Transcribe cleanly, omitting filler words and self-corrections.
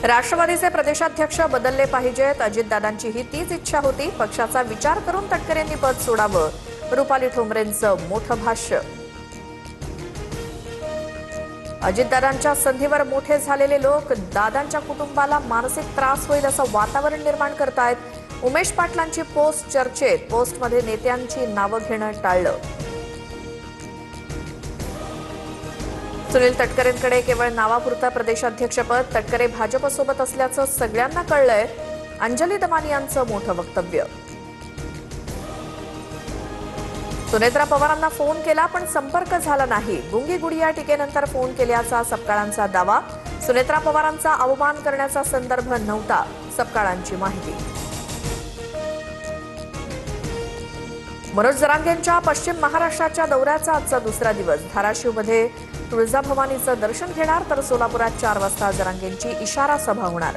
राष्ट्रवादीचे प्रदेशाध्यक्ष बदलले पाहिजेत. अजितदादांची ही तीच इच्छा होती. पक्षाचा विचार करून तटकरेंनी पद सोडावं. रुपाली ठोंबरेंचं मोठं भाष्य. अजितदादांच्या संधीवर मोठे झालेले लोक दादांच्या कुटुंबाला मानसिक त्रास होईल असं वातावरण निर्माण करतायत. उमेश पाटलांची पोस्ट चर्चेत. पोस्टमध्ये नेत्यांची नावं घेणं टाळलं. सुनील तटकरेंकडे केवळ नावापुरता प्रदेशाध्यक्षपद. तटकरे भाजपसोबत असल्याचं सगळ्यांना कळलंय. अंजली दमानी यांचं मोठं वक्तव्य. सुनेत्रा पवारांना फोन केला पण संपर्क झाला नाही. गुंगी गुडिया टीकेनंतर फोन केल्याचा सपकाळांचा दावा. सुनेत्रा पवारांचा अवमान करण्याचा संदर्भ नव्हता, सपकाळांची माहिती. मनोज जरांगेंच्या पश्चिम महाराष्ट्राच्या दौऱ्याचा आजचा दुसरा दिवस. धाराशिवमध्ये तुळजाभवानीचं दर्शन घेणार तर सोलापुरात 4 वाजता जरांगेंची इशारा सभा होणार.